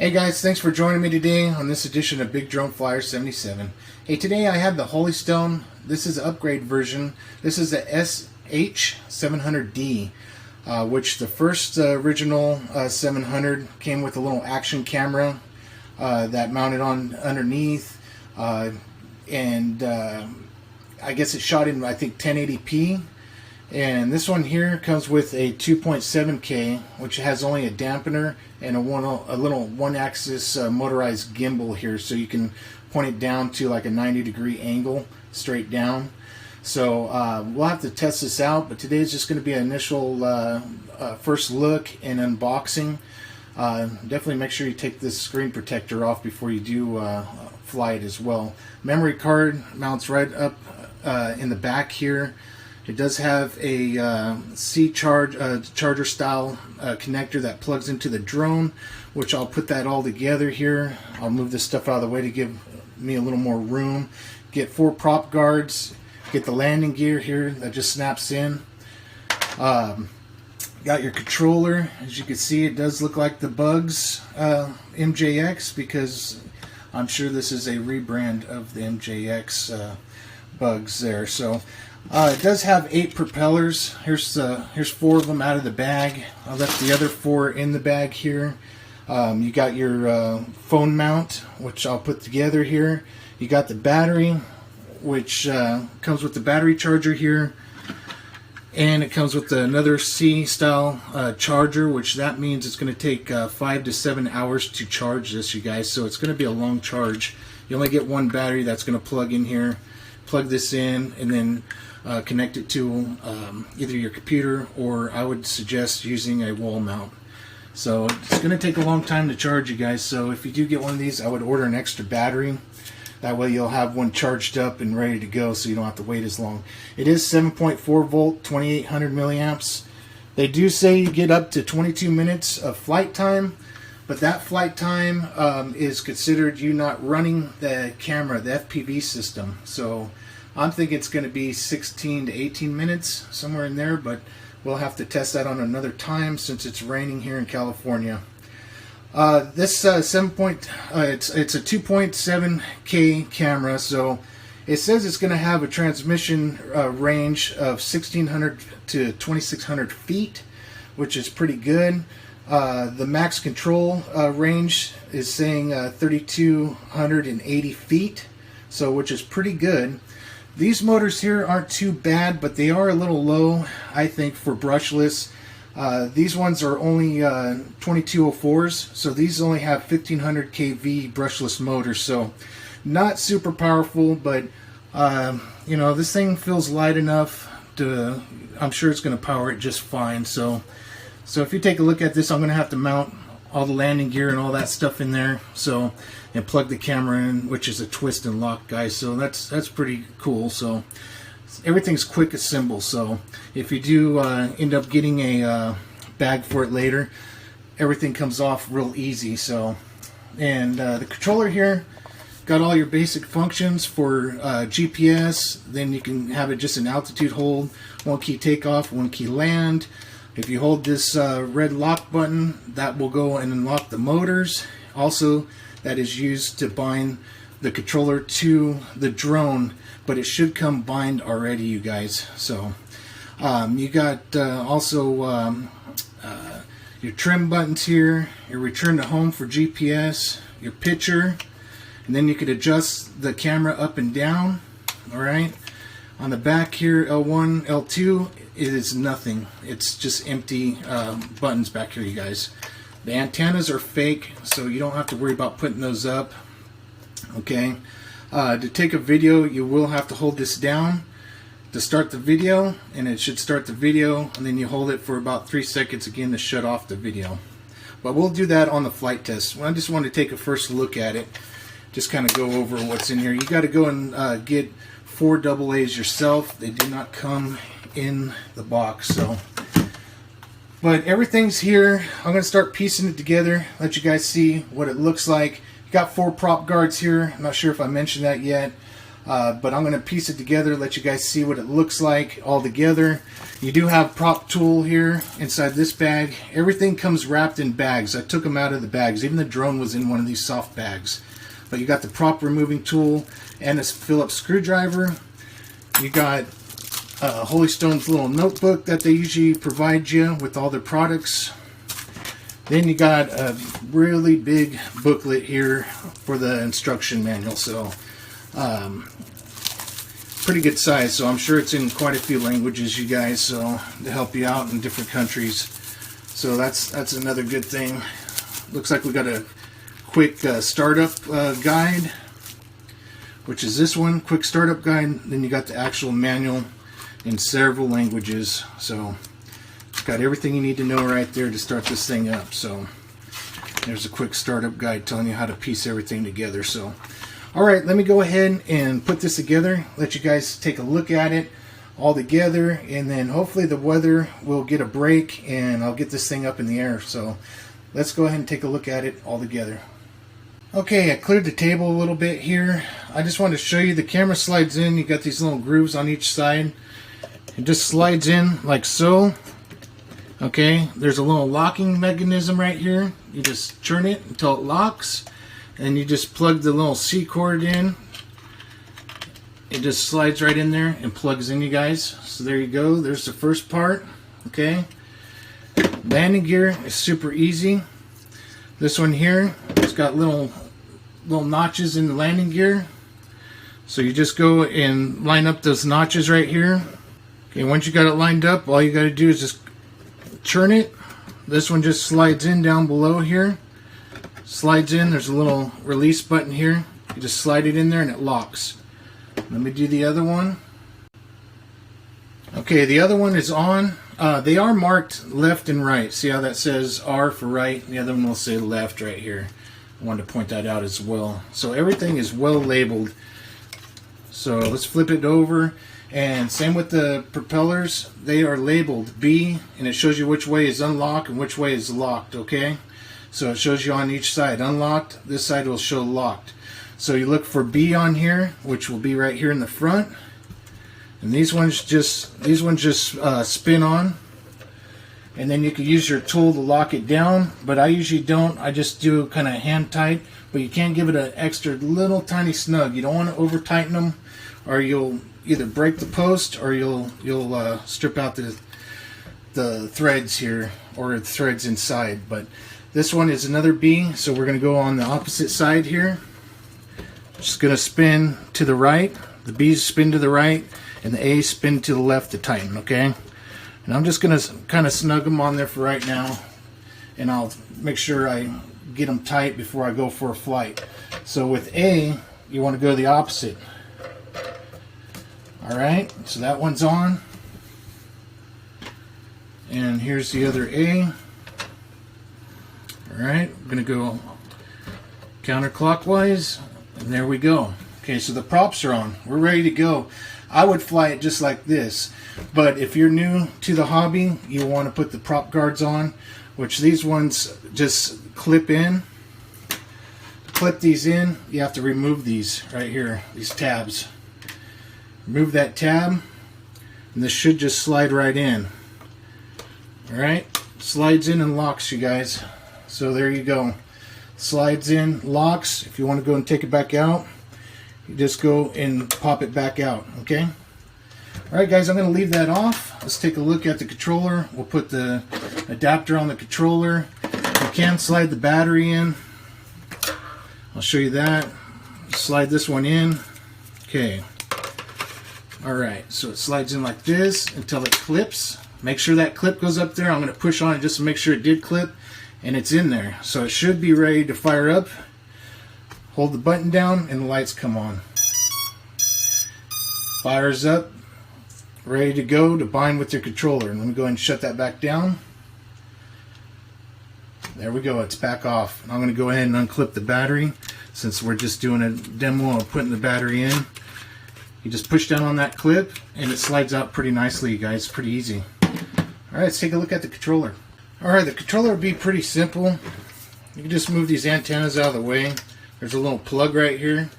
Hey guys, thanks for joining me today on this edition of Big Drone Flyer 77. Hey, today I have the Holy Stone. This is an upgrade version. This is the HS700D, which the first original 700 came with a little action camera that mounted on underneath, and I guess it shot in, I think, 1080p. And this one here comes with a 2.7K, which has only a dampener and a little one-axis motorized gimbal here, so you can point it down to like a 90-degree angle straight down. So we'll have to test this out, but today is just going to be an initial first look and unboxing. Definitely make sure you take this screen protector off before you do fly it as well. Memory card mounts right up in the back here. It does have a charger style connector that plugs into the drone, which I'll put that all together here. I'll move this stuff out of the way to give me a little more room. Get 4 prop guards. Get the landing gear here that just snaps in. Got your controller. As you can see, it does look like the Bugs MJX, because I'm sure this is a rebrand of the MJX Bugs there. So it does have 8 propellers. Here's 4 of them out of the bag. I left the other 4 in the bag here. You got your phone mount, which I'll put together here. You got the battery, which comes with the battery charger here, and it comes with another C-style charger, which that means it's going to take 5 to 7 hours to charge this, you guys. So it's going to be a long charge. You only get one battery that's going to plug in here. Plug this in, and then connect it to either your computer, or I would suggest using a wall mount. So it's going to take a long time to charge, you guys. So if you do get one of these, I would order an extra battery. That way you'll have one charged up and ready to go, so you don't have to wait as long. It is 7.4 volt, 2800 milliamps. They do say you get up to 22 minutes of flight time, but that flight time is considered you not running the camera, the FPV system. So I'm thinking it's going to be 16 to 18 minutes, somewhere in there, but we'll have to test that on another time since it's raining here in California. This it's a 2.7K camera, so it says it's going to have a transmission range of 1,600 to 2,600 feet, which is pretty good. The max control range is saying 3,280 feet, so which is pretty good. These motors here aren't too bad, but they are a little low, I think, for brushless. These ones are only 2204s, so these only have 1500 kV brushless motors, so not super powerful, but you know, this thing feels light enough to, I'm sure it's going to power it just fine. So if you take a look at this, I'm going to have to mount all the landing gear and all that stuff in there, so, and plug the camera in, which is a twist and lock, guys. So that's pretty cool. So everything's quick assemble. So if you do end up getting a bag for it later, everything comes off real easy. So, and the controller here got all your basic functions for GPS. Then you can have it just an altitude hold, 1 key takeoff, 1 key land. If you hold this red lock button, that will go and unlock the motors. Also, that is used to bind the controller to the drone, but it should come bind already, you guys. So you got also your trim buttons here, your return to home for GPS, your picture, and then you could adjust the camera up and down. Alright, on the back here, L1, L2, it is nothing. It's just empty buttons back here, you guys. The antennas are fake, so you don't have to worry about putting those up. Okay, to take a video, you will have to hold this down to start the video, and it should start the video, and then you hold it for about 3 seconds again to shut off the video. But we'll do that on the flight test. Well, I just want to take a first look at it, just kind of go over what's in here. You got to go and get 4 AA's yourself. They do not come in the box. So, but everything's here. I'm going to start piecing it together, let you guys see what it looks like. You got 4 prop guards here. I'm not sure if I mentioned that yet. but I'm going to piece it together, let you guys see what it looks like all together. You do have prop tool here inside this bag. Everything comes wrapped in bags. I took them out of the bags. Even the drone was in one of these soft bags. But you got the prop removing tool and a Phillips screwdriver. You got Holy Stone's little notebook that they usually provide you with all their products. Then you got a really big booklet here for the instruction manual. So pretty good size. So I'm sure it's in quite a few languages, you guys, so to help you out in different countries. So that's another good thing. Looks like we got a quick startup guide, which is this one, quick startup guide. Then you got the actual manual in several languages. So it's got everything you need to know right there to start this thing up. So there's a quick startup guide telling you how to piece everything together. So all right, let me go ahead and put this together, let you guys take a look at it all together, and then hopefully the weather will get a break and I'll get this thing up in the air. So let's go ahead and take a look at it all together. Okay, I cleared the table a little bit here. I just wanted to show you the camera slides in. You got these little grooves on each side. It just slides in like so. Okay, there's a little locking mechanism right here. You just turn it until it locks. And you just plug the little C cord in. It just slides right in there and plugs in, you guys. So there you go. There's the first part. Okay. Landing gear is super easy. This one here, it's got little notches in the landing gear. So you just go and line up those notches right here. Okay, once you got it lined up, all you got to do is just turn it. This one just slides in down below here. Slides in, there's a little release button here. You just slide it in there and it locks. Let me do the other one. Okay, the other one is on. They are marked left and right. See how that says R for right? The other one will say left right here. I wanted to point that out as well. So everything is well labeled. So let's flip it over. And same with the propellers. They are labeled B, and it shows you which way is unlocked and which way is locked, okay? So it shows you on each side unlocked. This side will show locked. So you look for B on here, which will be right here in the front. And these ones just spin on. And then you can use your tool to lock it down. But I usually don't. I just do kind of hand tight. But you can't give it an extra little tiny snug. You don't want to over tighten them, or you'll either break the post or you'll strip out the threads here, or the threads inside. But this one is another B, so we're going to go on the opposite side here. Just going to spin to the right. The B's spin to the right, and the A spin to the left to tighten, okay? And I'm just going to kind of snug them on there for right now, and I'll make sure I get them tight before I go for a flight. So with A, you want to go the opposite. Alright, so that one's on. And here's the other A. Alright, I'm going to go counterclockwise, and there we go. Okay, so the props are on. We're ready to go. I would fly it just like this, but if you're new to the hobby, you want to put the prop guards on, which these ones just clip in. To clip these in, you have to remove these right here, these tabs. Remove that tab, and this should just slide right in. Alright, slides in and locks, you guys. So there you go. Slides in, locks. If you want to go and take it back out, you just go and pop it back out, okay? Alright guys, I'm going to leave that off. Let's take a look at the controller. We'll put the adapter on the controller. You can slide the battery in. I'll show you that. Slide this one in. Okay. Alright, so it slides in like this until it clips. Make sure that clip goes up there. I'm going to push on it just to make sure it did clip, and it's in there. So it should be ready to fire up. Hold the button down and the lights come on. Fires up. Ready to go to bind with your controller. And let me go ahead and shut that back down. There we go, it's back off. I'm going to go ahead and unclip the battery, since we're just doing a demo of putting the battery in. You just push down on that clip and it slides out pretty nicely, you guys. Pretty easy. Alright, let's take a look at the controller. Alright, the controller will be pretty simple. You can just move these antennas out of the way. There's a little plug right here.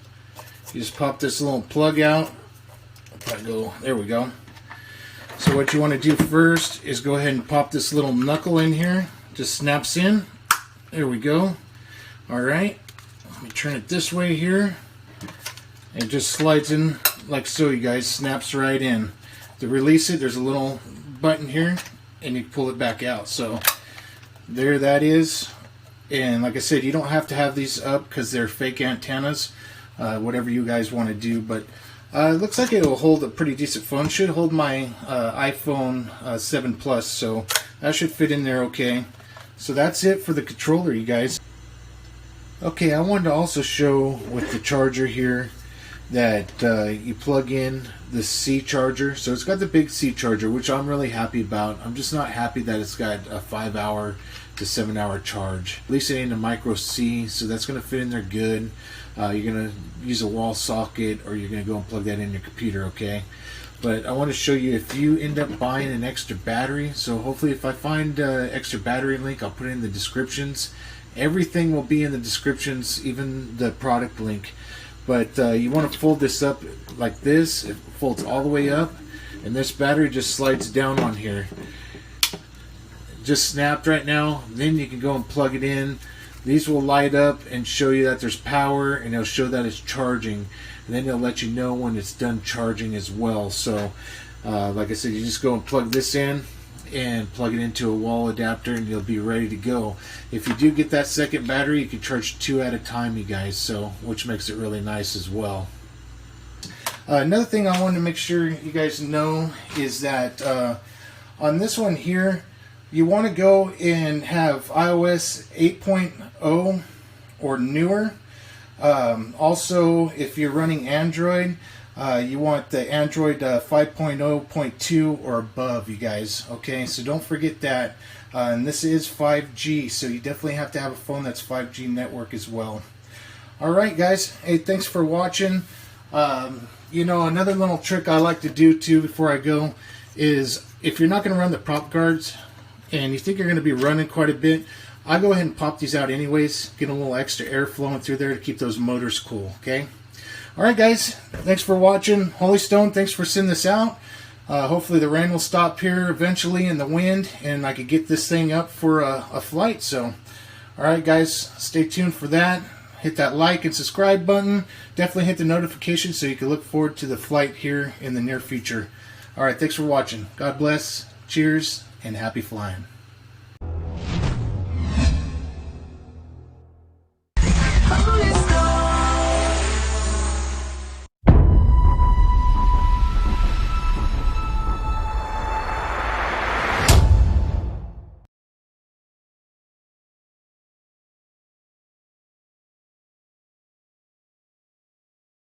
You just pop this little plug out. There we go. So what you want to do first is go ahead and pop this little knuckle in here. Just snaps in. There we go. Alright. Let me turn it this way here. It just slides in like so, you guys. Snaps right in. To release it, there's a little button here, and you pull it back out. So there that is. And like I said, you don't have to have these up because they're fake antennas. Whatever you guys want to do, but it looks like it will hold a pretty decent phone. Should hold my iPhone 7 Plus, so that should fit in there okay. So that's it for the controller, you guys. Okay, I wanted to also show with the charger here that you plug in the C charger. So it's got the big C charger, which I'm really happy about. I'm just not happy that it's got a 5-hour to 7-hour charge. At least it ain't a micro C, so that's going to fit in there good. You're going to use a wall socket, or you're going to go and plug that in your computer, okay? But I want to show you if you end up buying an extra battery. So hopefully if I find extra battery link, I'll put it in the descriptions. Everything will be in the descriptions, even the product link. But you want to fold this up like this. It folds all the way up, and this battery just slides down on here. Just snapped right now. Then you can go and plug it in. These will light up and show you that there's power, and it'll show that it's charging, and then it'll let you know when it's done charging as well. So like I said, you just go and plug this in and plug it into a wall adapter, and you'll be ready to go. If you do get that second battery, you can charge 2 at a time, you guys, so which makes it really nice as well. Another thing I wanted to make sure you guys know is that on this one here, you want to go and have iOS 8.0 or newer. Also, if you're running Android, you want the Android 5.0.2 or above, you guys. Okay, so don't forget that. And this is 5G, so you definitely have to have a phone that's 5G network as well. Alright guys, hey, thanks for watching. You know, another little trick I like to do too before I go is, if you're not going to run the prop guards and you think you're going to be running quite a bit, I go ahead and pop these out anyways, get a little extra air flowing through there to keep those motors cool, okay? Alright guys, thanks for watching. Holy Stone, thanks for sending this out. Hopefully the rain will stop here eventually and the wind, and I could get this thing up for a flight. So, alright guys, stay tuned for that. Hit that like and subscribe button. Definitely hit the notification so you can look forward to the flight here in the near future. Alright, thanks for watching. God bless, cheers, and happy flying.